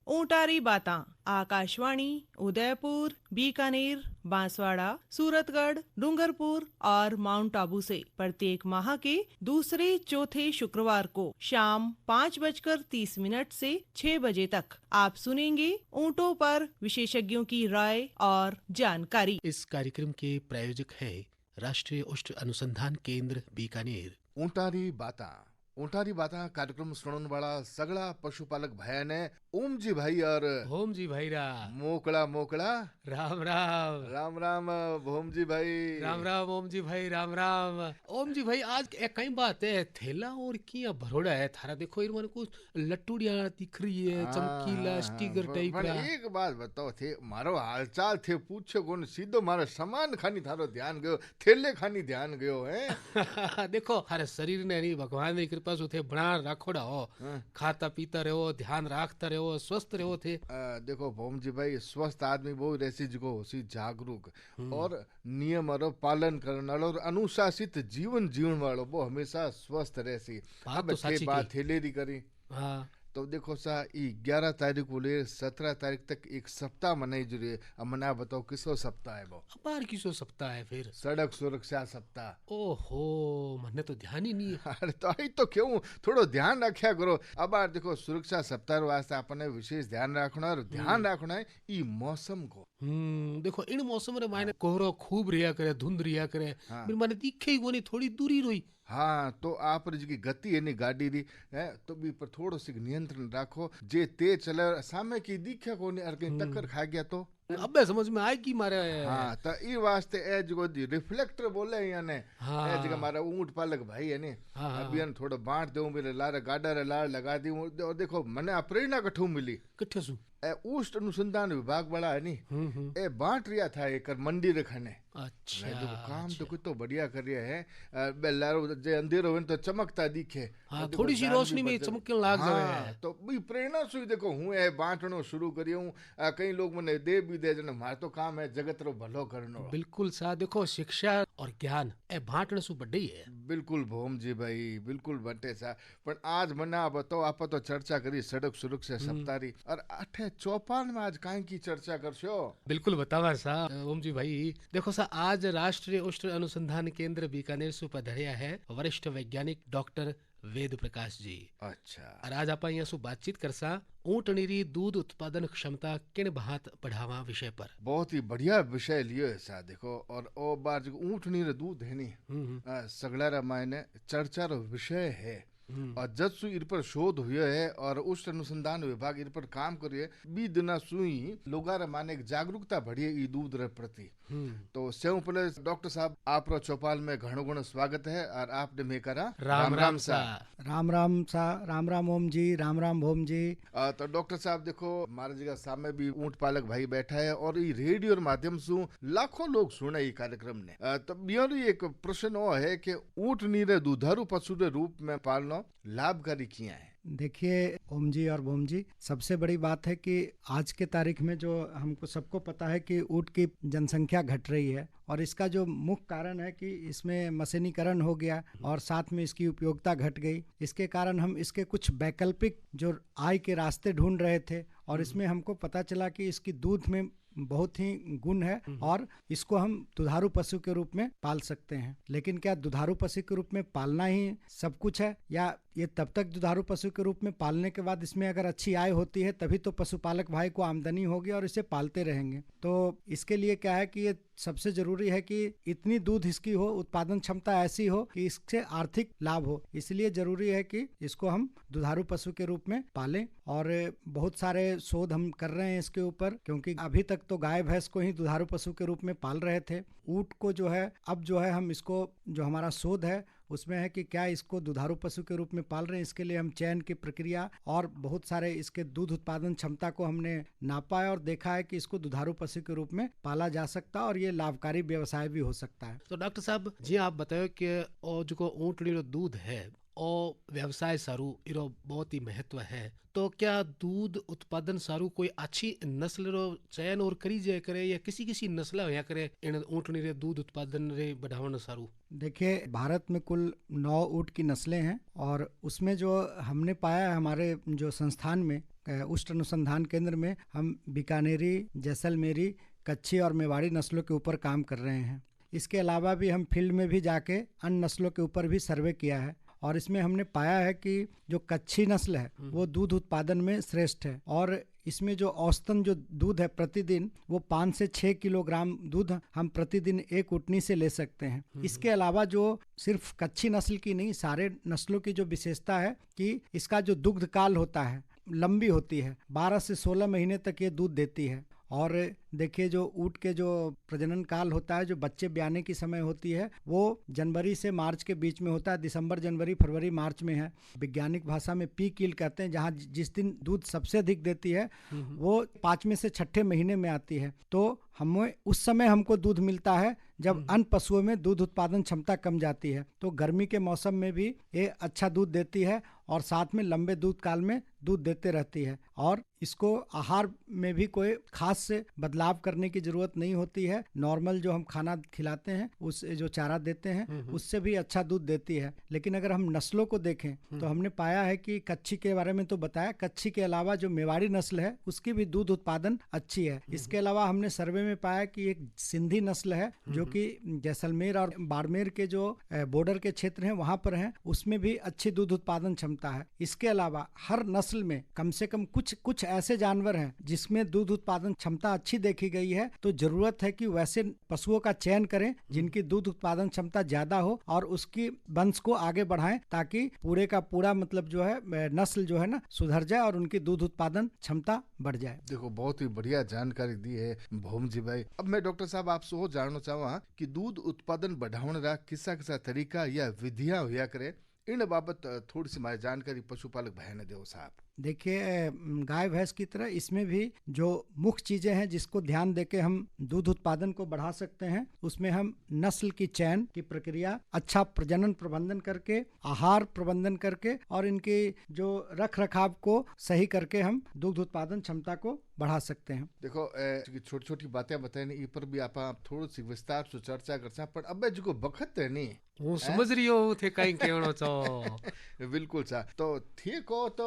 ऊंटारी बातां आकाशवाणी उदयपुर, बीकानेर, बांसवाड़ा, सूरतगढ़, डूंगरपुर और माउंट आबू से प्रत्येक माह के दूसरे चौथे शुक्रवार को शाम 5:30 से 6 बजे तक आप सुनेंगे ऊंटों पर विशेषज्ञों की राय और जानकारी। इस कार्यक्रम के प्रायोजक है राष्ट्रीय उष्ट अनुसंधान केंद्र बीकानेर। ऊंटारी बाता कार्यक्रम सुनने वाला सगला पशुपालक भाई ने ओम जी भाई और होम जी भाई मोकड़ा मोकड़ा राम राम। राम राम भोम जी भाई। राम राम ओम जी भाई, राम राम। ओम जी भाई, आज एक कई बात है, थैला और किया भरोड़ा है थारा। देखो इन मन कुछ लट्टूड़िया दिख रही है, चमकीला स्टिकर टाइप पर का। एक बात बताओ थे, मारो हालचाल थे पूछो कौन, सीधो मारो सामान खानी थारो ध्यान गयो, थैले खानी ध्यान गयो है। देखो थारे शरीर ने नहीं भगवान की कृपा से थे बना राखोड़ा हो, खाता पीता रहो, ध्यान रखता रहो, स्वस्थ रहो थे। देखो भोम जी भाई, स्वस्थ आदमी वो रहसी जगो होसी जागरूक और नियम और पालन करने वालो और अनुशासित जीवन जीवन वालो, वो हमेशा स्वस्थ रहसी। बात अब तो थे सच्ची बात की। थैलेरी करी हाँ, तो देखो सा, 11 तारीख को ले 17 तारीख तक एक सप्ताह मनाई जो रही। अब मना बताओ किसो सप्ताह है वो? अपार किसो सप्ताह है फिर? सड़क सुरक्षा सप्ताह। ओहो, मैंने तो ध्यान ही नहीं है। अरे तो आई तो क्यों, थोड़ो ध्यान रखा करो। अब यार देखो, सुरक्षा सप्ताह वास्ते अपने विशेष ध्यान रखना, और ध्यान रखना है ई मौसम को। देखो इन मौसम रे मायने कोहरो खूब रिया करे, धुंध रिया करे, फिर माने दिखे ही कोनी, थोड़ी दूरी रोई। हाँ, तो आप जी गति है नहीं गाड़ी री है, तो भी पर थोड़ो सी नियंत्रण रखो। जे तेज चले सामे की दिखे कोनी, और कहीं टक्कर खा गया तो अबे समझ में आएगी मारे। हाँ, तो ई वास्ते ए जो रिफ्लेक्टर बोले याने, ए जगह मारा ऊंट पालक भाई है ने, अभी अन थोड़ा बांट दूं मेरे लारे गाडा रे लार लगा दी। और देखो मने प्रेरणा कठू मिली कट्ठे सु ए उष्ट अनुसंधान विभाग वाला है नी, ए बांट रिया था एक मंडी रखने। अच्छा, देखो काम तो कुछ तो बढ़िया कर रहा है। बेलारो जे अंधेरो हो तो चमकता दिखे। हाँ, थोड़ी सी रोशनी में चमकने लाग जावे। तो भी प्रेरणा सुई देखो हूँ ए बांटनो शुरू करियो हूँ। कई लोग मने दे भी दे जने, मार तो काम है जगत रो भलो करनो। बिल्कुल सा, देखो शिक्षा और ज्ञान ए बांटने सु बड्डे ही है। बिल्कुल भोम जी भाई, बिल्कुल बटे सा। पर आज मना बताओ, आप तो चर्चा करी सड़क सुरक्षा सप्ताह री, और अठे चौपाल में आज काहे की चर्चा करशो? बिल्कुल बतावा सा ओम जी भाई। देखो सा, आज राष्ट्रीय उष्ट अनुसंधान केंद्र बीकानेर से पधारिया है वरिष्ठ वैज्ञानिक डॉक्टर वेद प्रकाश जी। अच्छा, और आज आप यहाँ से बातचीत कर सा ऊँटनी री दूध उत्पादन क्षमता किन भांत बढ़ावा विषय पर। बहुत ही बढ़िया विषय लियो है सा देखो। और ओ बार जो ऊँटनी रे दूध है नी, सगला रा मायने चर्चा रो विषय है। और जब सु इन पर शोध हुए है और उस अनुसंधान विभाग इन पर काम करिए, बी दिना सुई लोगा रे माने एक जागरूकता बढ़िए ई दूध रे प्रति। तो सेव पहले डॉक्टर साहब आप रो चौपाल में घणो घणो स्वागत है, और आपने में करा राम राम सा। राम राम सा। राम राम ओम जी, राम राम भोम जी। तो डॉक्टर साहब देखो, हमारे जगह सामने भी ऊंट पालक भाई बैठा है, और ये रेडियो और माध्यम से लाखों लोग सुने ये कार्यक्रम ने। तो मेरी एक प्रश्न वो है कि ऊंट नीरे दुधारू पशु के रूप में पालना लाभकारी किया है? देखिए ओम जी और भोम जी, सबसे बड़ी बात है कि आज के तारीख में जो हमको सबको पता है कि ऊँट की जनसंख्या घट रही है, और इसका जो मुख्य कारण है कि इसमें मशीनीकरण हो गया और साथ में इसकी उपयोगिता घट गई। इसके कारण हम इसके कुछ वैकल्पिक जो आय के रास्ते ढूंढ रहे थे, और इसमें हमको पता चला कि इसकी दूध में बहुत ही गुण है और इसको हम दुधारू पशु के रूप में पाल सकते हैं। लेकिन क्या दुधारू पशु के रूप में पालना ही सब कुछ है, या ये तब तक दुधारू पशु के रूप में पालने के बाद इसमें अगर अच्छी आय होती है तभी तो पशुपालक भाई को आमदनी होगी और इसे पालते रहेंगे? तो इसके लिए क्या है कि ये सबसे जरूरी है कि इतनी दूध इसकी हो, उत्पादन क्षमता ऐसी हो कि इससे आर्थिक लाभ हो। इसलिए जरूरी है कि इसको हम दुधारू पशु के रूप में पालें, और बहुत सारे शोध हम कर रहे हैं इसके ऊपर, क्योंकि अभी तक तो गाय भैंस को ही दुधारू पशु के रूप में पाल रहे थे। ऊँट को जो है अब जो है हम इसको, जो हमारा शोध है उसमें है कि क्या इसको दुधारू पशु के रूप में पाल रहे हैं। इसके लिए हम चयन की प्रक्रिया और बहुत सारे इसके दूध उत्पादन क्षमता को हमने नापा है और देखा है कि इसको दुधारू पशु के रूप में पाला जा सकता है और ये लाभकारी व्यवसाय भी हो सकता है। तो डॉक्टर साहब जी, आप बताओ कि ओ जो ऊँटनी रो दूध है ओ व्यवसाय सारू इरो बहुत ही महत्व है। तो क्या दूध उत्पादन सारू कोई अच्छी नस्ल रो चयन और करी जाए करे, या किसी किसी नस्ल होया करे इन ऊँटनी रे दूध उत्पादन रे बढ़ावन सारू? देखिए, भारत में कुल 9 ऊँट की नस्लें हैं, और उसमें जो हमने पाया है हमारे जो संस्थान में उष्ट अनुसंधान केंद्र में हम बीकानेरी, जैसलमेरी, कच्छी और मेवाड़ी नस्लों के ऊपर काम कर रहे हैं। इसके अलावा भी हम फील्ड में भी जाके अन्य नस्लों के ऊपर भी सर्वे किया है और इसमें हमने पाया है कि जो कच्छी नस्ल है वो दूध उत्पादन में श्रेष्ठ है और इसमें जो औसतन जो दूध है प्रतिदिन वो 5 से 6 किलोग्राम दूध हम प्रतिदिन एक ऊँटनी से ले सकते हैं। इसके अलावा जो सिर्फ कच्छी नस्ल की नहीं, सारे नस्लों की जो विशेषता है कि इसका जो दुग्ध काल होता है लंबी होती है, 12 से 16 महीने तक ये दूध देती है। और देखिए जो ऊँट के जो प्रजनन काल होता है, जो बच्चे ब्याने की समय होती है वो जनवरी से मार्च के बीच में होता है, दिसंबर, जनवरी, फरवरी, मार्च में है। वैज्ञानिक भाषा में पीक यील्ड कहते हैं, जहाँ जिस दिन दूध सबसे अधिक देती है वो 5वें से 6ठे महीने में आती है। तो हमें उस समय हमको दूध मिलता है जब अन्य पशुओं में दूध उत्पादन क्षमता कम जाती है। तो गर्मी के मौसम में भी ये अच्छा दूध देती है और साथ में लंबे दूध काल में दूध देते रहती है और इसको आहार में भी कोई खास से बदलाव करने की जरूरत नहीं होती है। नॉर्मल जो हम खाना खिलाते हैं, उस जो चारा देते हैं उससे भी अच्छा दूध देती है। लेकिन अगर हम नस्लों को देखें तो हमने पाया है कि कच्छी के बारे में तो बताया, कच्छी के अलावा जो मेवाड़ी नस्ल है उसकी भी दूध उत्पादन अच्छी है। इसके अलावा हमने सर्वे में पाया कि एक सिंधी नस्ल है जो कि जैसलमेर और बाड़मेर के जो बॉर्डर के क्षेत्र हैं वहां पर है, उसमें भी अच्छी दूध उत्पादन क्षमता है। इसके अलावा हर नस्ल में कम से कम कुछ ऐसे जानवर हैं जिसमें दूध उत्पादन क्षमता अच्छी देखी गई है। तो जरूरत है कि वैसे पशुओं का चयन करें जिनकी दूध उत्पादन क्षमता ज्यादा हो और उसकी वंश को आगे बढ़ाएं ताकि पूरे का पूरा मतलब जो है नस्ल जो है ना सुधर जाए और उनकी दूध उत्पादन क्षमता बढ़ जाए। देखो बहुत ही बढ़िया जानकारी दी है भौम जी भाई। अब मैं डॉक्टर साहब आपसे वो जानना चाहवा कि दूध उत्पादन बढ़ाने रा किसा तरीका या विधियां हुआ करे, इन बाबत थोड़ी सी हमारी जानकारी पशुपालक भाई ने दो साहब। देखिए गाय भैंस की तरह इसमें भी जो मुख्य चीजें हैं जिसको ध्यान देके हम दूध उत्पादन को बढ़ा सकते हैं, उसमें हम नस्ल की चयन की प्रक्रिया, अच्छा प्रजनन प्रबंधन करके, आहार प्रबंधन करके और इनके जो रख रखाव को सही करके हम दूध उत्पादन क्षमता को बढ़ा सकते हैं। देखो छोटी छोटी बातें बताए इन पर भी आप थोड़ी सी विस्तार से चर्चा कर सकते, पर अब जो बखत है नहीं હું સમજ રહ્યો थे कहीं कहणो छो। बिल्कुल सा तो थे को तो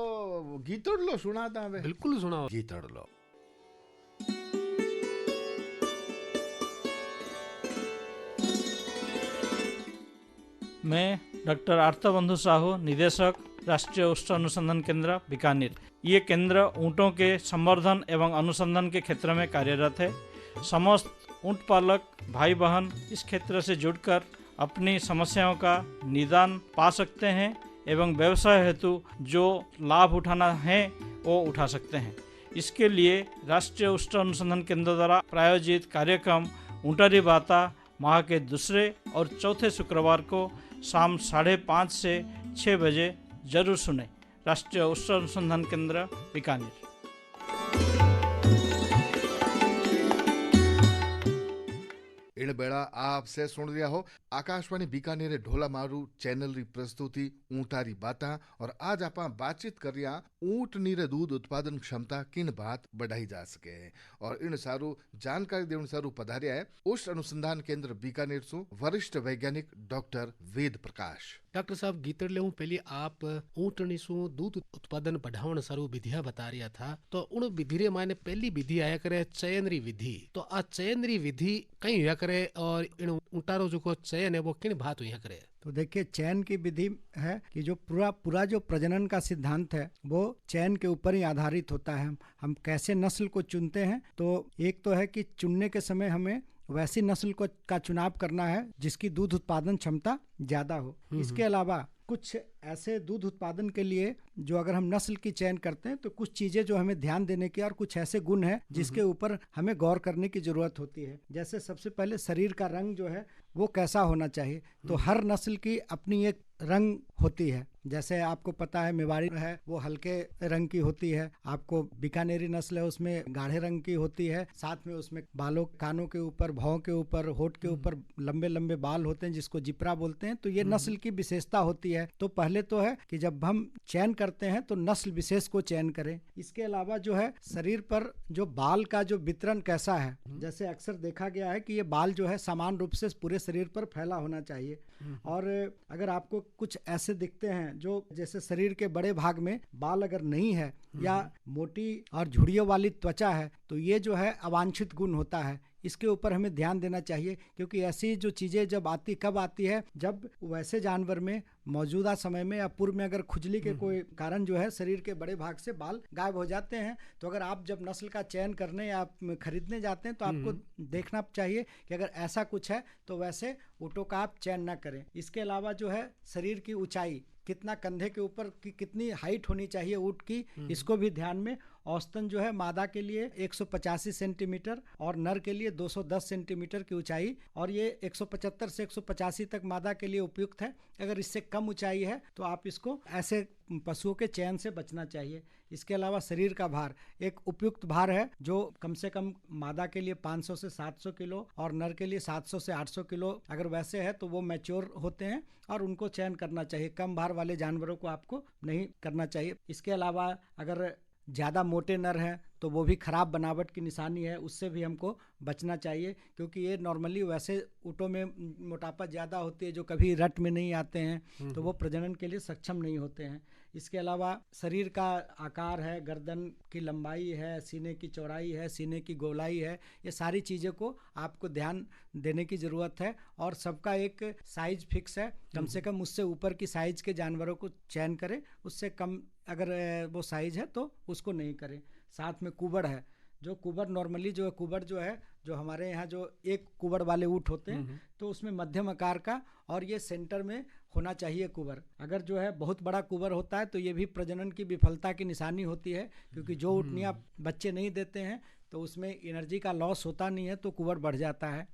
गीतड़लो सुनाता है। बिल्कुल सुनाओ। गीतड़लो। मैं डॉक्टर आर्तबंधु साहू, निदेशक राष्ट्रीय उष्ट अनुसंधान केंद्र बीकानेर। ये केंद्र ऊँटों के संवर्धन एवं अनुसंधान के क्षेत्र में कार्यरत है। समस्त ऊँट पालक भाई बहन इस क्षेत्र से जुड़कर अपनी समस्याओं का निदान पा सकते हैं एवं व्यवसाय हेतु जो लाभ उठाना है वो उठा सकते हैं। इसके लिए राष्ट्रीय उष्ट अनुसंधान केंद्र द्वारा प्रायोजित कार्यक्रम ऊँटारी बाता माह के दूसरे और चौथे शुक्रवार को शाम 5:30 से 6 बजे जरूर सुने। राष्ट्रीय उष्ट अनुसंधान केंद्र बीकानेर। इन बेड़ा आपसे सुन रिया हो आकाशवाणी बीकानेर ढोला मारू चैनल री प्रस्तुति ऊँटारी बाता। और आज आप बातचीत कर रिया ऊँट नीरे दूध उत्पादन क्षमता किन बात बढ़ाई जा सके और इन सारू जानकारी देने सारू पधारिया है उष्ट अनुसंधान केंद्र बीकानेर सु वरिष्ठ वैज्ञानिक डॉक्टर वेद प्रकाश। डॉक्टर साहब गीतर ले पहले आप ऊँटनी सु दूध उत्पादन बढ़ावन सारू विधियां बता रिया था, तो उन विधि रे माने पहली विधि आया करे चयनरी विधि। तो आ चयनरी विधि कहीं हुआ करे और इन ऊँटारो जो को चयन है वो किन बात हुआ करे? तो देखिए चयन की विधि है कि जो पूरा जो प्रजनन का सिद्धांत है वो चयन के ऊपर ही आधारित होता है। हम कैसे नस्ल को चुनते हैं, तो एक तो है कि चुनने के समय हमें वैसी नस्ल को का चुनाव करना है जिसकी दूध उत्पादन क्षमता ज्यादा हो। इसके अलावा कुछ ऐसे दूध उत्पादन के लिए जो अगर हम नस्ल की चयन करते हैं तो कुछ चीजें जो हमें ध्यान देने की और कुछ ऐसे गुण हैं जिसके ऊपर हमें गौर करने की जरूरत होती है। जैसे सबसे पहले शरीर का रंग जो है वो कैसा होना चाहिए। तो हर नस्ल की अपनी एक रंग होती है। जैसे आपको पता है मेवाड़ी है वो हल्के रंग की होती है, आपको बीकानेरी नस्ल है उसमें गाढ़े रंग की होती है, साथ में उसमें बालों कानों के ऊपर, भौं के ऊपर, होठ के ऊपर लंबे लंबे बाल होते हैं जिसको जिपरा बोलते हैं। तो ये नस्ल की विशेषता होती है। तो पहले तो है कि जब हम चयन करते हैं तो नस्ल विशेष को चयन करें। इसके अलावा जो है शरीर पर जो बाल का जो वितरण कैसा है, जैसे अक्सर देखा गया है कि ये बाल जो है समान रूप से पूरे शरीर पर फैला होना चाहिए। और अगर आपको कुछ ऐसे दिखते हैं जो जैसे शरीर के बड़े भाग में बाल अगर नहीं है या मोटी और झुर्रियों वाली त्वचा है, तो ये जो है अवांछित गुण होता है। इसके ऊपर हमें ध्यान देना चाहिए, क्योंकि ऐसी जो चीज़ें जब आती कब आती है, जब वैसे जानवर में मौजूदा समय में या पूर्व में अगर खुजली के कोई कारण जो है शरीर के बड़े भाग से बाल गायब हो जाते हैं। तो अगर आप जब नस्ल का चयन करने या खरीदने जाते हैं तो आपको देखना चाहिए कि अगर ऐसा कुछ है तो वैसे ऊँटों का आप चयन ना करें। इसके अलावा जो है शरीर की ऊंचाई, कितना कंधे के ऊपर की कितनी हाइट होनी चाहिए ऊँट की, इसको भी ध्यान में। औसतन जो है मादा के लिए 185 सेंटीमीटर और नर के लिए 210 सेंटीमीटर की ऊंचाई, और ये 175 से 185 तक मादा के लिए उपयुक्त है। अगर इससे कम ऊंचाई है तो आप इसको ऐसे पशुओं के चयन से बचना चाहिए। इसके अलावा शरीर का भार एक उपयुक्त भार है, जो कम से कम मादा के लिए 500 से 700 किलो और नर के लिए 700 से 800 किलो अगर वैसे है तो वो मैच्योर होते हैं और उनको चयन करना चाहिए। कम भार वाले जानवरों को आपको नहीं करना चाहिए। इसके अलावा अगर ज़्यादा मोटे नर हैं तो वो भी खराब बनावट की निशानी है, उससे भी हमको बचना चाहिए, क्योंकि ये नॉर्मली वैसे ऊँटों में मोटापा ज़्यादा होती है जो कभी रट में नहीं आते हैं, तो वो प्रजनन के लिए सक्षम नहीं होते हैं। इसके अलावा शरीर का आकार है, गर्दन की लंबाई है, सीने की चौड़ाई है, सीने की गोलाई है, ये सारी चीज़ों को आपको ध्यान देने की ज़रूरत है। और सबका एक साइज फिक्स है, कम से कम उससे ऊपर की साइज के जानवरों को चयन करें, उससे कम अगर वो साइज है तो उसको नहीं करें। साथ में कुबड़ है, जो कुबड़ नॉर्मली जो है कुबड़ जो है जो हमारे यहाँ जो एक कुबड़ वाले ऊँट होते हैं तो उसमें मध्यम आकार का और ये सेंटर में होना चाहिए कुबड़। अगर जो है बहुत बड़ा कुबड़ होता है तो ये भी प्रजनन की विफलता की निशानी होती है, क्योंकि जो ऊँटनियाँ बच्चे नहीं देते हैं तो उसमें एनर्जी का लॉस होता नहीं है तो कुबड़ बढ़ जाता है।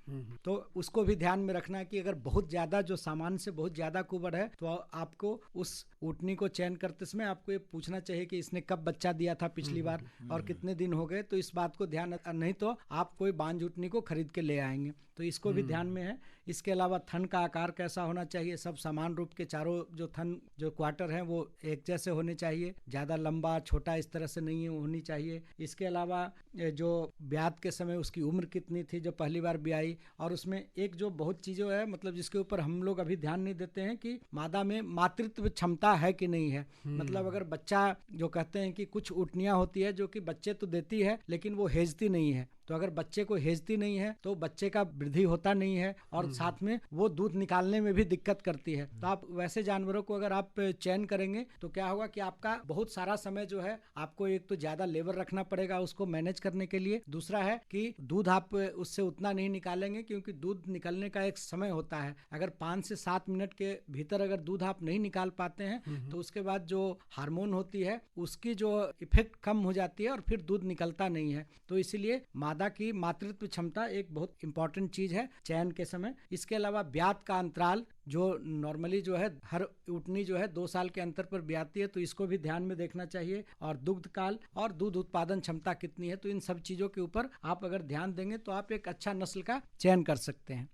तो उसको भी ध्यान में रखना है कि अगर बहुत ज़्यादा जो सामान्य से बहुत ज़्यादा कुबड़ है तो आपको उस ऊँटनी को चयन करते समय आपको ये पूछना चाहिए कि इसने कब बच्चा दिया था पिछली बार और कितने दिन हो गए। तो इस बात को ध्यान, नहीं तो आप कोई बांझ ऊँटनी को खरीद के ले आएंगे, तो इसको भी ध्यान में है। इसके अलावा थन का आकार कैसा होना चाहिए, सब समान रूप के चारों जो थन जो क्वार्टर हैं वो एक जैसे होने चाहिए, ज़्यादा लंबा छोटा इस तरह से नहीं होनी चाहिए। इसके अलावा जो ब्यात के समय उसकी उम्र कितनी थी जो पहली बार ब्याई, और उसमें एक जो बहुत चीज़ें है मतलब जिसके ऊपर हम लोग अभी ध्यान नहीं देते हैं कि मादा में मातृत्व क्षमता है कि नहीं है। मतलब अगर बच्चा जो कहते हैं कि कुछ ऊँटनियाँ होती है जो कि बच्चे तो देती है लेकिन वो हेजती नहीं है, तो अगर बच्चे को हेजती नहीं है तो बच्चे का वृद्धि होता नहीं है और साथ में वो दूध निकालने में भी दिक्कत करती है। तो आप वैसे जानवरों को अगर आप चयन करेंगे तो क्या होगा कि आपका बहुत सारा समय जो है आपको एक तो ज्यादा लेबर रखना पड़ेगा उसको मैनेज करने के लिए, दूसरा है कि दूध आप उससे उतना नहीं निकालेंगे क्योंकि दूध निकलने का एक समय होता है। अगर 5 से 7 मिनट के भीतर अगर दूध आप नहीं निकाल पाते हैं तो उसके बाद जो हार्मोन होती है उसकी जो इफेक्ट कम हो जाती है और फिर दूध निकलता नहीं है। तो इसीलिए मादा की मातृत्व क्षमता एक बहुत इंपॉर्टेंट चीज है चयन के समय। इसके अलावा ब्यात का अंतराल जो नॉर्मली जो है हर ऊँटनी जो है 2 साल के अंतर पर ब्याती है, तो इसको भी ध्यान में देखना चाहिए। और दुग्ध काल और दूध उत्पादन क्षमता कितनी है, तो इन सब चीजों के ऊपर आप अगर ध्यान देंगे तो आप एक अच्छा नस्ल का चयन कर सकते हैं।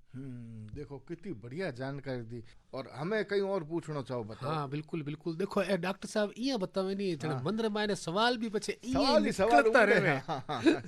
देखो कितनी बढ़िया जानकारी दी। और हमें कहीं और पूछना चाहो बताओ। हाँ बिल्कुल बिल्कुल। देखो डॉक्टर साहब ये बतावे नहीं जने मंदिर मायने सवाल भी बचे सवाल निकलता रहे।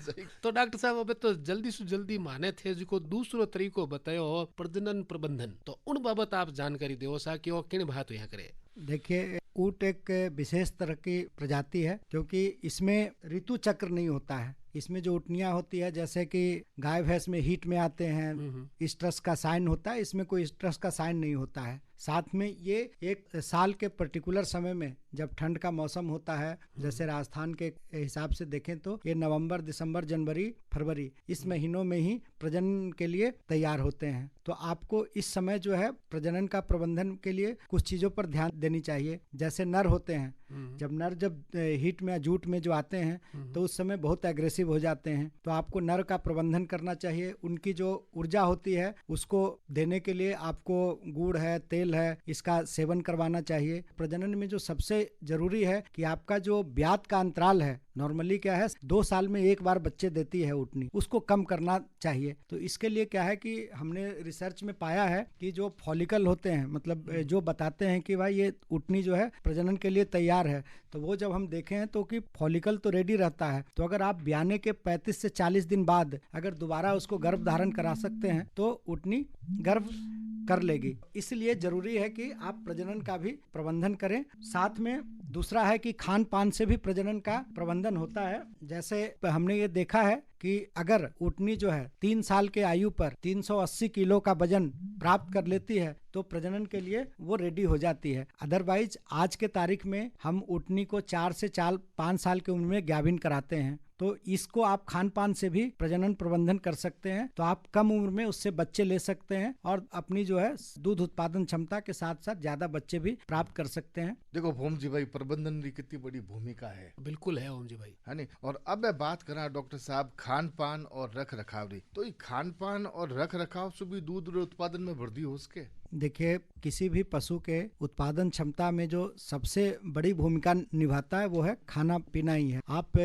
सही। तो डॉक्टर साहब अब तो जल्दी से जल्दी माने थे जिको दूसरो तरीको बतायो प्रजनन प्रबंधन, तो उन बाबत आप जानकारी दो सा कि वो किन बात यहाँ करे। देखिए ऊँट एक विशेष तरह की प्रजाति है क्योंकि इसमें ऋतु चक्र नहीं होता है। इसमें जो ऊँटनियाँ होती है जैसे कि गाय भैंस में हीट में आते हैं स्ट्रेस का साइन होता है, इसमें कोई स्ट्रेस का साइन नहीं होता है। साथ में ये एक साल के पर्टिकुलर समय में जब ठंड का मौसम होता है, जैसे राजस्थान के हिसाब से देखें तो ये नवंबर, दिसंबर, जनवरी, फरवरी इस महीनों में ही प्रजनन के लिए तैयार होते हैं। तो आपको इस समय जो है प्रजनन का प्रबंधन के लिए कुछ चीज़ों पर ध्यान देनी चाहिए। जैसे नर होते हैं, जब हीट में जूट में जो आते हैं तो उस समय बहुत एग्रेसिव हो जाते हैं, तो आपको नर का प्रबंधन करना चाहिए। उनकी जो ऊर्जा होती है उसको देने के लिए आपको गुड़ है, तेल है, इसका सेवन करवाना चाहिए। प्रजनन में जो सबसे जरूरी है कि आपका जो ब्यात का अंतराल है, नॉर्मली क्या है 2 साल में एक बार बच्चे देती है ऊँटनी, उसको कम करना चाहिए। तो इसके लिए क्या है कि हमने रिसर्च में पाया है कि जो फॉलिकल होते हैं मतलब जो बताते हैं कि भाई ये ऊँटनी जो है प्रजनन के लिए तैयार है, तो वो जब हम देखें हैं तो कि फॉलिकल तो रेडी रहता है। तो अगर आप ब्याने के 35 से 40 दिन बाद अगर दोबारा उसको गर्भ धारण करा सकते हैं तो ऊँटनी गर्भ कर लेगी। इसलिए जरूरी है कि आप प्रजनन का भी प्रबंधन करें। साथ में दूसरा है कि खान पान से भी प्रजनन का प्रबंधन होता है। जैसे हमने ये देखा है कि अगर ऊँटनी जो है 3 साल के आयु पर 380 किलो का वजन प्राप्त कर लेती है तो प्रजनन के लिए वो रेडी हो जाती है। अदरवाइज आज के तारीख में हम ऊँटनी को 4 से 5 साल की उम्र में गाभिन कराते हैं, तो इसको आप खान पान से भी प्रजनन प्रबंधन कर सकते हैं। तो आप कम उम्र में उससे बच्चे ले सकते हैं और अपनी जो है दूध उत्पादन क्षमता के साथ साथ ज्यादा बच्चे भी प्राप्त कर सकते हैं। देखो भोम जी भाई, प्रबंधन की कितनी बड़ी भूमिका है। बिल्कुल है ओम जी भाई, है नहीं। और अब मैं बात करा डॉक्टर साहब खान पान और रख रखाव री, तो ये खान पान और रख रखाव से भी दूध उत्पादन में वृद्धि हो सके। देखिए, किसी भी पशु के उत्पादन क्षमता में जो सबसे बड़ी भूमिका निभाता है वो है खाना पीना ही है। आप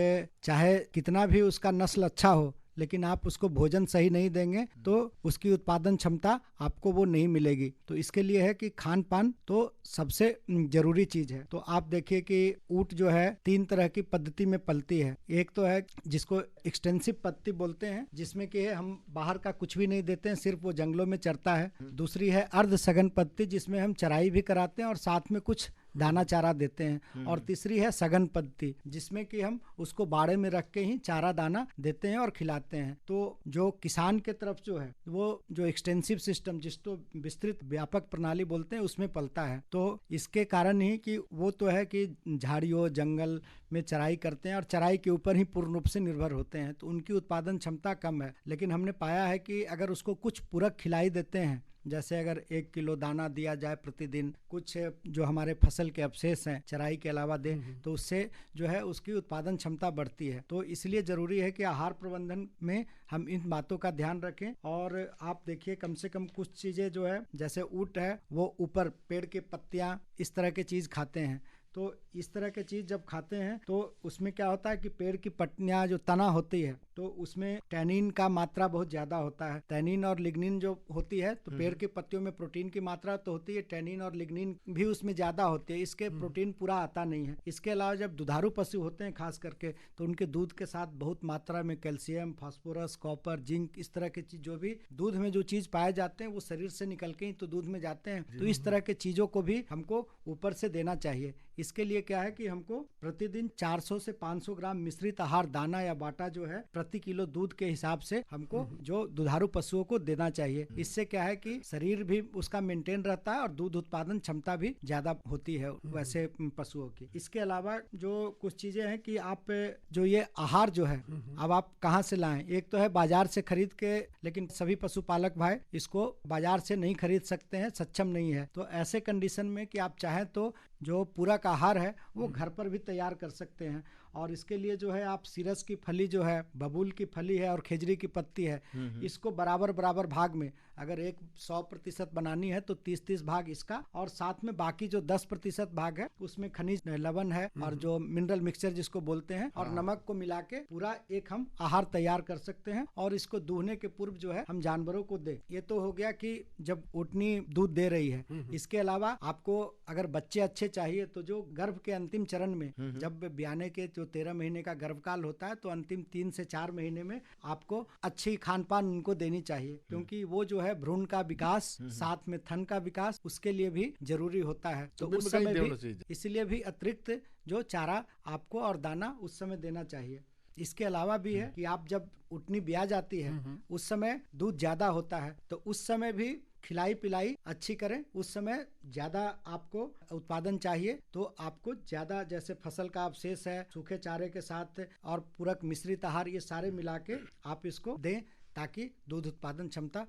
चाहे कितना भी उसका नस्ल अच्छा हो, लेकिन आप उसको भोजन सही नहीं देंगे तो उसकी उत्पादन क्षमता आपको वो नहीं मिलेगी। तो इसके लिए है कि खान पान तो सबसे जरूरी चीज है। तो आप देखिए कि ऊँट जो है 3 तरह की पद्धति में पलती है। एक तो है जिसको एक्सटेंसिव पद्धति बोलते हैं, जिसमें कि हम बाहर का कुछ भी नहीं देते हैं, सिर्फ वो जंगलों में चरता है। दूसरी है अर्ध सघन पद्धति, जिसमें हम चराई भी कराते हैं और साथ में कुछ दाना चारा देते हैं। और तीसरी है सघन पद्धति, जिसमें कि हम उसको बाड़े में रख के ही चारा दाना देते हैं और खिलाते हैं। तो जो किसान के तरफ जो है वो जो एक्सटेंसिव सिस्टम, जिसको विस्तृत व्यापक प्रणाली बोलते हैं, उसमें पलता है। तो इसके कारण ही कि वो तो है कि झाड़ियों जंगल में चराई करते हैं और चराई के ऊपर ही पूर्ण रूप से निर्भर होते हैं, तो उनकी उत्पादन क्षमता कम है। लेकिन हमने पाया है कि अगर उसको कुछ पूरक खिलाई देते हैं, जैसे अगर 1 किलो दाना दिया जाए प्रतिदिन, कुछ जो हमारे फसल के अवशेष हैं चराई के अलावा दें, तो उससे जो है उसकी उत्पादन क्षमता बढ़ती है। तो इसलिए जरूरी है कि आहार प्रबंधन में हम इन बातों का ध्यान रखें। और आप देखिए, कम से कम कुछ चीजें जो है, जैसे ऊँट है वो ऊपर पेड़ के पत्तियां इस तरह की चीज खाते हैं। तो इस तरह की चीज जब खाते हैं तो उसमें क्या होता है कि पेड़ की पत्तियां जो तना होती है तो उसमें टैनिन का मात्रा बहुत ज्यादा होता है। टैनिन और लिग्निन जो होती है, तो पेड़ की पत्तियों में प्रोटीन की मात्रा तो होती है, टैनिन और लिग्निन भी उसमें ज्यादा होती है। इसके प्रोटीन पूरा आता नहीं है। इसके अलावा जब दुधारू पशु होते हैं खास करके, तो उनके दूध के साथ बहुत मात्रा में कैल्शियम, फास्फोरस, कॉपर, जिंक, इस तरह की चीज, जो भी दूध में जो चीज पाए जाते हैं वो शरीर से निकल के ही तो दूध में जाते हैं। तो इस तरह के चीजों को भी हमको ऊपर से देना चाहिए। इसके लिए क्या है कि हमको प्रतिदिन 400 से 500 ग्राम मिश्रित आहार दाना या बाटा जो है प्रति किलो दूध के हिसाब से हमको जो दुधारू पशुओं को देना चाहिए। इससे क्या है कि शरीर भी उसका मेंटेन रहता है और दूध उत्पादन क्षमता भी ज्यादा होती है वैसे पशुओं की। इसके अलावा जो कुछ चीजें हैं कि आप जो ये आहार जो है अब आप कहाँ से लाएं। एक तो है बाजार से खरीद के, लेकिन सभी पशुपालक भाई इसको बाजार से नहीं खरीद सकते हैं, सक्षम नहीं है। तो ऐसे कंडीशन में कि आप चाहें तो जो पूरक आहार है वो घर पर भी तैयार कर सकते हैं। और इसके लिए जो है आप सिरस की फली जो है, बबूल की फली है और खेजड़ी की पत्ती है, इसको बराबर बराबर भाग में, अगर 100% बनानी है तो 30-30 भाग इसका, और साथ में बाकी जो 10% भाग है उसमें खनिज लवण है और जो मिनरल मिक्सचर जिसको बोलते हैं और नमक को मिला के पूरा एक हम आहार तैयार कर सकते हैं। और इसको दूहने के पूर्व जो है हम जानवरों को दे। ये तो हो गया कि जब ऊँटनी दूध दे रही है। इसके अलावा आपको अगर बच्चे अच्छे चाहिए तो जो गर्भ के अंतिम चरण में, जब ब्याने के जो 13 महीने का गर्भकाल होता है, तो अंतिम 3 से 4 महीने में आपको अच्छी खान पान उनको देनी चाहिए, क्योंकि वो जो है भ्रूण का विकास साथ में थन का विकास उसके लिए भी जरूरी होता है। तो उस समय भी इसलिए भी अतिरिक्त जो चारा आपको और दाना उस समय देना चाहिए। इसके अलावा भी है कि आप जब ऊँटनी ब्याह जाती है उस समय दूध ज्यादा होता है, तो उस समय भी खिलाई पिलाई अच्छी करें। उस समय ज्यादा आपको उत्पादन चाहिए तो आपको ज्यादा, जैसे फसल का अवशेष है, सूखे चारे के साथ और पूरक मिश्रित आहार, ये सारे मिला के आप इसको दें ताकि दूध उत्पादन क्षमता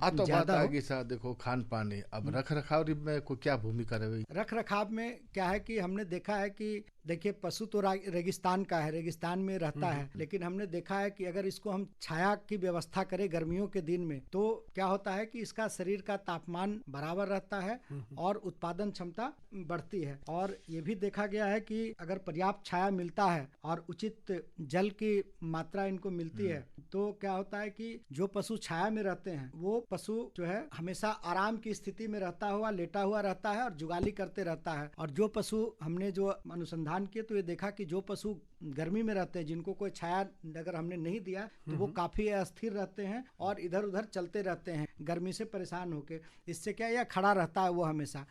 तो ज्यादा हो। साथ देखो खान पान है। अब रख रखाव में को क्या भूमिका रही? रख रखाव में क्या है कि हमने देखा है कि देखिए पशु तो रेगिस्तान का है, रेगिस्तान में रहता है, लेकिन हमने देखा है कि अगर इसको हम छाया की व्यवस्था करें गर्मियों के दिन में, तो क्या होता है कि इसका शरीर का तापमान बराबर रहता है और उत्पादन क्षमता बढ़ती है। और ये भी देखा गया है कि अगर पर्याप्त छाया मिलता है और उचित जल की मात्रा इनको मिलती है, तो क्या होता है कि जो पशु छाया में रहते हैं वो पशु जो है हमेशा आराम की स्थिति में रहता हुआ, लेटा हुआ रहता है और जुगाली करते रहता है। और जो पशु हमने जो अनुसंधान अनुसंधान किए तो ये देखा कि जो पशु गर्मी में रहते हैं, जिनको कोई छाया अगर हमने नहीं दिया तो वो काफी अस्थिर रहते हैं और इधर उधर चलते रहते हैं गर्मी से परेशान होके। इससे क्या, या खड़ा रहता है वो हमेशा,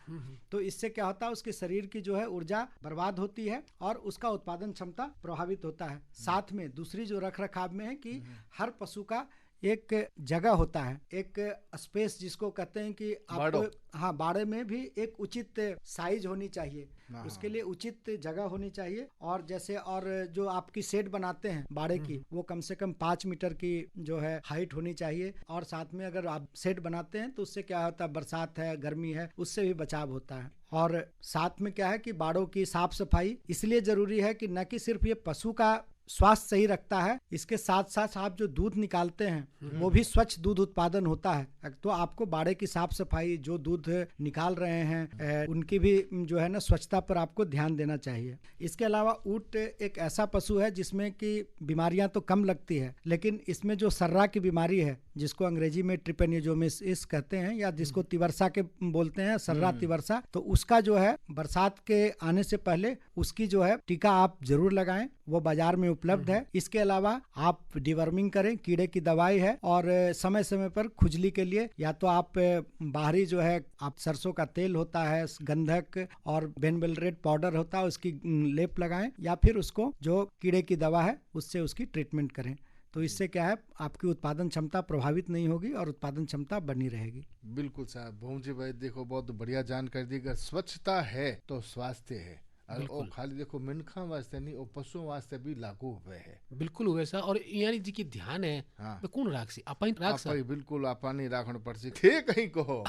तो इससे क्या होता है, उसके शरीर की जो है ऊर्जा बर्बाद होती है और उसका उत्पादन क्षमता प्रभावित होता है। साथ में दूसरी जो रख रखाव में है कि हर पशु का एक जगह होता है, एक स्पेस जिसको कहते हैं कि बाड़ो। आपको, हाँ, बाड़े में भी एक उचित साइज होनी चाहिए, हाँ। उसके लिए उचित जगह होनी चाहिए। और जैसे और जो आपकी शेड बनाते हैं बाड़े की, वो कम से कम 5 मीटर की जो है हाइट होनी चाहिए। और साथ में अगर आप शेड बनाते हैं तो उससे क्या होता है, बरसात है, गर्मी है, उससे भी बचाव होता है। और साथ में क्या है कि बाड़ों की साफ सफाई इसलिए जरूरी है कि न कि सिर्फ ये पशु का स्वास्थ्य सही रखता है, इसके साथ साथ आप जो दूध निकालते हैं वो भी स्वच्छ दूध उत्पादन होता है। तो आपको बाड़े की साफ सफाई, जो दूध निकाल रहे हैं उनकी भी जो है ना स्वच्छता पर आपको ध्यान देना चाहिए। इसके अलावा ऊंट एक ऐसा पशु है जिसमें कि बीमारियां तो कम लगती है, लेकिन इसमें जो सर्रा की बीमारी है, जिसको अंग्रेजी में ट्रिपेनियोजोमिस कहते हैं, या जिसको तिवर्सा के बोलते हैं, सर्रा तिवर्सा, तो उसका जो है बरसात के आने से पहले उसकी जो है टीका आप जरूर लगाएं, वो बाजार में उपलब्ध है। इसके अलावा आप डिवर्मिंग करें, कीड़े की दवाई है, और समय समय पर खुजली के लिए या तो आप बाहरी जो है आप सरसों का तेल होता है, गंधक और बेनबेलरेट पाउडर होता है, उसकी लेप लगाएं, या फिर उसको जो कीड़े की दवा है उससे उसकी ट्रीटमेंट करें। तो इससे क्या है, आपकी उत्पादन क्षमता प्रभावित नहीं होगी और उत्पादन क्षमता बनी रहेगी। बिल्कुल साहब, भोमजी भाई देखो बहुत बढ़िया जानकारी दी। अगर स्वच्छता है तो स्वास्थ्य है, और खाली देखो मिनखा वास्ते नहीं, और पशुओं वास्ते भी लागू हुए है। बिल्कुल हुए सा। और यानी जी की ध्यान है हाँ। मैं कौन राखसी अपन राख आप बिल्कुल आपानी राखण पड़सी थे कहीं कहो।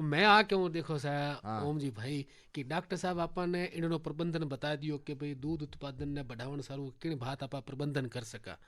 मैं आ क्यों देखो सा हाँ। ओम जी भाई कि डॉक्टर साहब अपन ने इन्होंने प्रबंधन बता दियो कि भाई दूध उत्पादन ने बढ़ावन सारू किन बात आप प्रबंधन कर सका।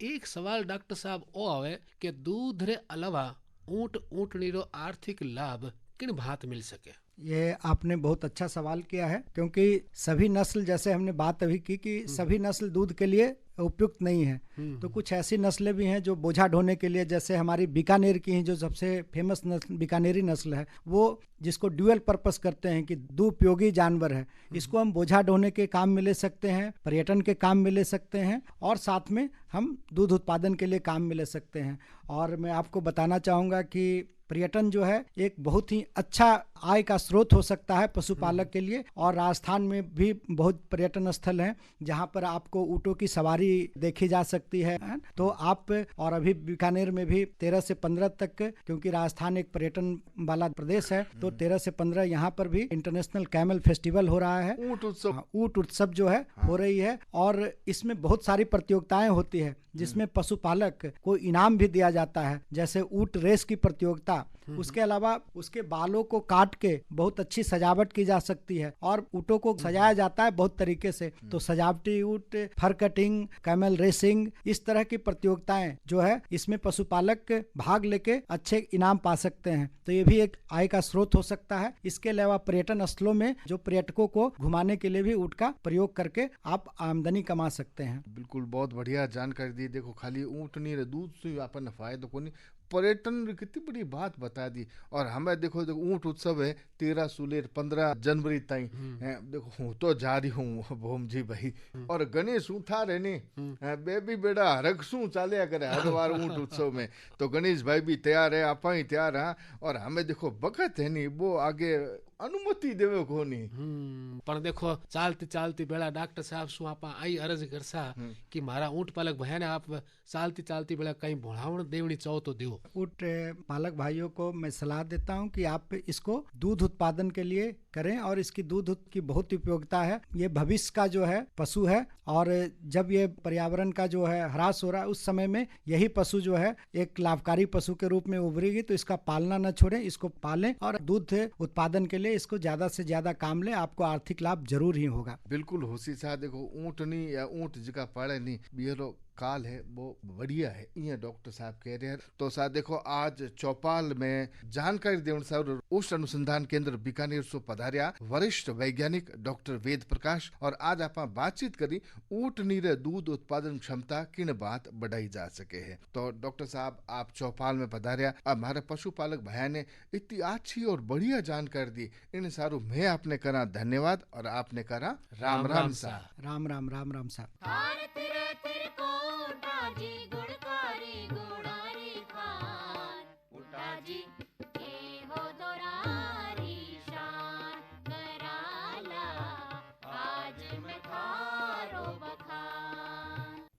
एक सवाल डॉक्टर साहब ओ आवे कि दूध रे अलावा ऊंटनी रो आर्थिक लाभ किन बात मिल सके। ये आपने बहुत अच्छा सवाल किया है, क्योंकि सभी नस्ल, जैसे हमने बात अभी की कि सभी नस्ल दूध के लिए उपयुक्त नहीं है, तो कुछ ऐसी नस्लें भी हैं जो बोझा ढोने के लिए, जैसे हमारी बीकानेर की ही जो सबसे फेमस नस्ल बीकानेरी नस्ल है, वो जिसको ड्यूअल पर्पस करते हैं कि दुपयोगी जानवर है, इसको हम बोझा ढोने के काम में ले सकते हैं, पर्यटन के काम में ले सकते हैं, और साथ में हम दूध उत्पादन के लिए काम में ले सकते हैं। और मैं आपको बताना चाहूँगा कि पर्यटन जो है एक बहुत ही अच्छा आय का स्रोत हो सकता है पशुपालक के लिए। और राजस्थान में भी बहुत पर्यटन स्थल हैं जहां पर आपको ऊँटों की सवारी देखी जा सकती है। तो आप, और अभी बीकानेर में भी 13 से 15 तक, क्योंकि राजस्थान एक पर्यटन वाला प्रदेश है, तो 13 से 15 यहाँ पर भी इंटरनेशनल कैमल फेस्टिवल हो रहा है, ऊंट उत्सव। ऊँट उत्सव जो है हो रही है। और इसमें बहुत सारी प्रतियोगिताएं होती है जिसमें पशुपालक को इनाम भी दिया जाता है, जैसे ऊँट रेस की प्रतियोगिता। उसके अलावा उसके बालों को काट के बहुत अच्छी सजावट की जा सकती है, और ऊँटों को सजाया जाता है बहुत तरीके से। तो सजावटी ऊँट, फर कटिंग, कैमल रेसिंग, इस तरह की प्रतियोगिताएं जो है, इसमें पशुपालक भाग लेके अच्छे इनाम पा सकते हैं। तो ये भी एक आय का स्रोत हो सकता है। इसके अलावा पर्यटन स्थलों में जो पर्यटकों को घुमाने के लिए भी ऊँट का प्रयोग करके आप आमदनी कमा सकते हैं। बिल्कुल बहुत बढ़िया जानकारी दी। देखो खाली ऊँट नहीं रे दूध से अपन फायदा को नहीं, पर्यटन कितनी बड़ी बात बता दी। और हमें देखो ऊँट उत्सव है 13 सुलेर 15 जनवरी ताई। देखो हूँ तो जा रही हूँ भोम जी भाई, और गणेश उठा रहने बेबी बेड़ा हरक शू चालिया करे हर बार ऊँट उत्सव में। तो गणेश भाई भी तैयार है, आप ही तैयार हैं, और हमें देखो बखत है नहीं वो आगे अनुमति देवे को नहीं। पण देखो चालती चालती बेला डॉक्टर साहब शू आप आई अर्ज करसा कि मारा ऊँट पालक भाई ने आप चालती चालती बेला कहीं भोड़ावण देवनी चाहो तो दो। ऊँट पालक भाइयों को मैं सलाह देता हूं कि आप इसको दूध उत्पादन के लिए करें, और इसकी दूध की बहुत उपयोगिता है। ये भविष्य का जो है पशु है, और जब ये पर्यावरण का जो है ह्रास हो रहा है उस समय में यही पशु जो है एक लाभकारी पशु के रूप में उभरेगी। तो इसका पालना न छोड़ें, इसको पालें, और दूध उत्पादन के लिए इसको ज्यादा से ज्यादा काम लें, आपको आर्थिक लाभ जरूर ही होगा। बिल्कुल होशी साहब, देखो ऊँट नहीं या ऊँट जिका पाले नहीं बिहरो काल है वो बढ़िया है, ये डॉक्टर साहब कह रहे हैं। तो साथ देखो आज चौपाल में जानकारी देवन साहब उष्ण अनुसंधान केंद्र बीकानेर से पधारिया वरिष्ठ वैज्ञानिक डॉक्टर वेद प्रकाश, और आज आप बातचीत करी ऊँट नीरे दूध उत्पादन क्षमता किन बात बढ़ाई जा सके है। तो डॉक्टर साहब आप चौपाल में पधारिया, अब हमारे पशुपालक भाई ने इतनी अच्छी और बढ़िया जानकारी दी, इन सारू मैं आपने करा धन्यवाद और आपने करा राम राम सा। राम राम राम राम सा।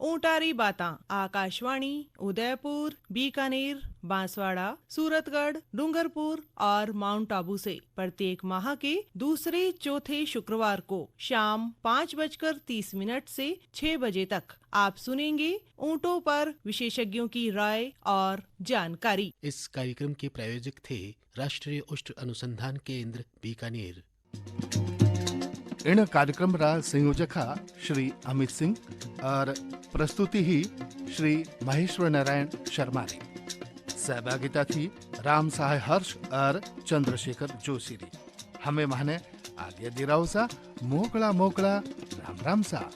ऊंटारी बातां आकाशवाणी उदयपुर, बीकानेर, बांसवाड़ा, सूरतगढ़, डूंगरपुर और माउंट आबू से प्रत्येक माह के दूसरे चौथे शुक्रवार को शाम 5:30 से 6 बजे तक आप सुनेंगे ऊंटों पर विशेषज्ञों की राय और जानकारी। इस कार्यक्रम के प्रायोजक थे राष्ट्रीय उष्ण अनुसंधान केंद्र बीकानेर। इन कार्यक्रम रा संयोजक श्री अमित सिंह और प्रस्तुति ही श्री महेश्वर नारायण शर्मा रे। सहभागिता थी राम सहाय हर्ष और चंद्रशेखर जोशी री। हमें माने आलिया दिराव सा मोकला मोकला राम राम सा।